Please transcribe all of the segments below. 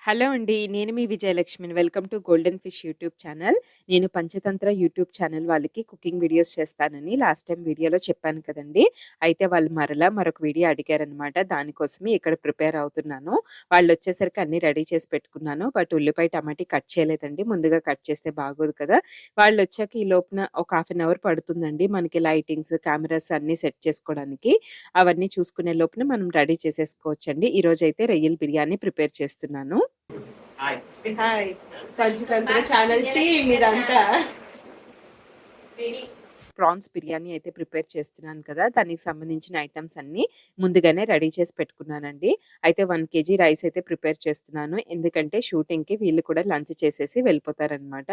Hello అండి. నేను మీ విజయలక్ష్మిని. Welcome to golden fish YouTube channel. నేను పంచతంత్ర యూట్యూబ్ ఛానల్ వాళ్ళకి కుకింగ్ వీడియోస్ చేస్తానని లాస్ట్ టైమ్ వీడియోలో చెప్పాను కదండీ! అయితే వాళ్ళు మరలా మరొక వీడియో అడిగారనమాట. దానికోసమే ఇక్కడ ప్రిపేర్ అవుతున్నాను. వాళ్ళొచ్చేసరికి అన్నీ రెడీ చేసి పెట్టుకున్నాను. బట్ ఉల్లిపాయ, టమాటీ కట్ చేయలేదండి. ముందుగా కట్ చేస్తే బాగోదు కదా! వాళ్ళొచ్చాక ఈ లోపున ఒక హాఫ్ అన్ అవర్ పడుతుందండి. మనకి లైటింగ్స్, కెమెరాస్ అన్నీ సెట్ చేసుకోవడానికి. అవన్నీ చూసుకునే లోపున మనం రెడీ చేసేసుకోవచ్చండి. ఈరోజైతే రొయ్యల బిర్యానీ ప్రిపేర్ చేస్తున్నాను. Hi. Hi. Panchatantra channel team ఇదంతా. రెడీ. ప్రాన్స్ బిర్యానీ అయితే ప్రిపేర్ చేస్తున్నాను కదా! దానికి సంబంధించిన ఐటెమ్స్ అన్నీ ముందుగానే రెడీ చేసి పెట్టుకున్నానండి. అయితే 1 కేజీ రైస్ అయితే ప్రిపేర్ చేస్తున్నాను. ఎందుకంటే షూటింగ్‌కి వీళ్ళు కూడా లంచ్ చేసేసి వెళ్ళిపోతారనమాట.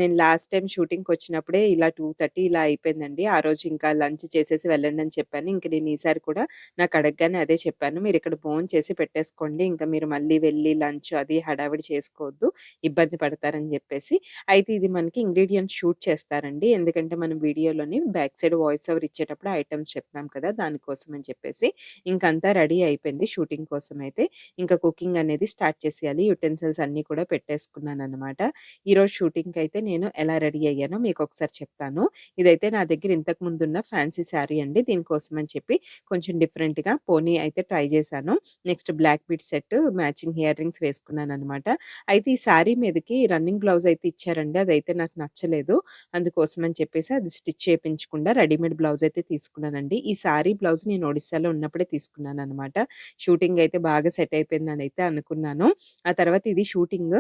నేను లాస్ట్ టైమ్ షూటింగ్‌కొచ్చినప్పుడే ఇలా 2:30 ఇలా అయిపోయిందండి. ఆ రోజు ఇంకా లంచ్ చేసేసి వెళ్ళండి అని చెప్పాను. ఇంక నేను ఈసారి కూడా నాకు అడగగానే అదే చెప్పాను. మీరిక్కడ భోంచేసి పెట్టేసుకోండి. ఇంకా మీరు మళ్ళీ వెళ్ళి లంచ్ అది హడావిడి చేసుకోవద్దు. ఇబ్బంది పడతారని జెప్పేసి. అయితే ఇది మనకి ఇంగ్రీడియెంట్స్ షూట్ చేస్తారండి. ఎందుకంటే మనం వీడియోలోని బ్యాక్ సైడ్ వాయిస్ ఓవర్ ఇచ్చేటప్పుడు ఐటెమ్స్ చెప్తాం కదా! దానికోసం అని చెప్పేసి. ఇంకంతా రెడీ అయిపోయింది షూటింగ్ కోసమయితే. ఇంకా కుకింగ్ అనేది స్టార్ట్ చేసేయాలి. యుటెన్సిల్స్ అన్నీ కూడా పెట్టేసుకున్నాననమాట. ఈరోజు షూటింగ్‌కయితే నేను ఎలా రెడీ అయ్యానో మీకొకసారి చెప్తాను. ఇదైతే నా దగ్గర ఇంతకు ముందున్న ఫ్యాన్సీ శారీ అండి. దీనికోసం అని చెప్పి కొంచెం డిఫరెంట్‌గా పోనీ అయితే ట్రై చేశాను. Next black bead set matching ear rings వేసుకున్నాననమాట. అయితే ఈ శారీ మీదకి రన్నింగ్ బ్లౌజ్ అయితే ఇచ్చారండి. అదైతే నాకు నచ్చలేదు. అందుకోసం అని చెప్పేసి అది స్టిచ్ చేపించకుండా రెడీమేడ్ బ్లౌజ్ అయితే తీసుకున్నానండి. ఈ శారీ బ్లౌజ్ నేను ఒడిస్సాలో ఉన్నప్పుడే తీసుకున్నాననమాట. షూటింగ్ అయితే బాగా సెట్ అయిపోయిందనైతే అనుకున్నాను. ఆ తర్వాత ఇది షూటింగ్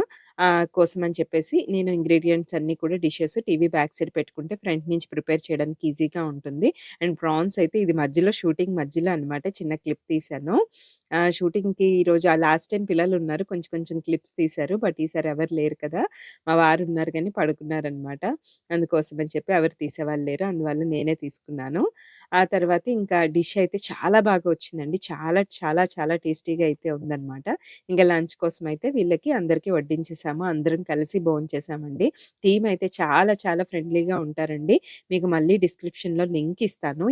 కోసం అని చెప్పేసి నేను ఇంగ్రీడియెంట్స్ అన్నీ కూడా డిషెస్ టీవీ బ్యాక్ సైడ్ పెట్టుకుంటే ఫ్రంట్ నుంచి ప్రిపేర్ చేయడానికి ఈజీగా ఉంటుంది. అండ్ ప్రాన్స్ అయితే ఇది మధ్యలో షూటింగ్ మధ్యలో అనమాట చిన్న క్లిప్ తీశాను. షూటింగ్‌కి ఈరోజు లాస్ట్ టైమ్ పిల్లలున్నారు. కొంచెం కొంచెం క్లిప్స్ తీశారు. బట్ ఈసారి ఎవరు లేరు కదా! మా వారున్నారు గానీ పడుకున్నారనమాట. అందుకోసం అని చెప్పి ఎవరు తీసేవాళ్ళు లేరు. అందువల్ల నేనే తీసుకున్నాను. ఆ తర్వాత ఇంకా డిష్ అయితే చాలా బాగా వచ్చిందండి. చాలా చాలా చాలా టేస్టీగా అయితే ఉందనమాట. ఇంక లంచ్ కోసం అయితే వీళ్ళకి అందరికీ వడ్డించేసాము. అందరం కలిసి భోంచేసామండి. టీమ్ అయితే చాలా చాలా ఫ్రెండ్లీగా ఉంటారండి. మీకు మళ్ళీ డిస్క్రిప్షన్‌లో లింక్ ఇస్తాను.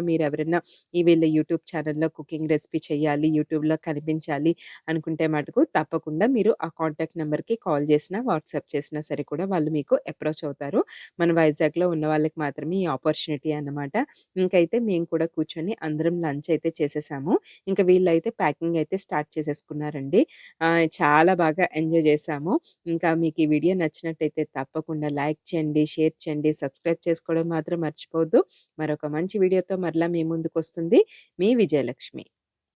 మీరెవరైనా ఈ వీళ్ళ యూట్యూబ్ ఛానెల్‌లో కుకింగ్ రెసిపీ చేయాలి, యూట్యూబ్‌లో కనిపించాలి అనుకుంటే మటుకు తప్పకుండా మీరు ఆ కాంటాక్ట్ నంబర్‌కి కాల్ చేసినా, వాట్సాప్ చేసినా సరే కూడా వాళ్ళు మీకు అప్రోచ్ అవుతారు. మన వైజాగ్‌లో ఉన్న వాళ్ళకి మాత్రమే ఈ ఆపర్చునిటీ అన్నమాట. ఇంకైతే మేము కూడా కూర్చొని అందరం లంచ్ అయితే చేసేసాము. ఇంక వీళ్ళైతే ప్యాకింగ్ అయితే స్టార్ట్ చేసేసుకున్నారండి. చాలా బాగా ఎంజాయ్ చేశాము. ఇంకా మీకు ఈ వీడియో నచ్చినట్టయితే తప్పకుండా లైక్ చేయండి, షేర్ చేయండి, సబ్స్క్రైబ్ చేసుకోవడం మాత్రం మర్చిపోవద్దు. మరొక మంచి వీడియోతో మరలా మీ ముందుకొస్తుంది మీ విజయలక్ష్మి.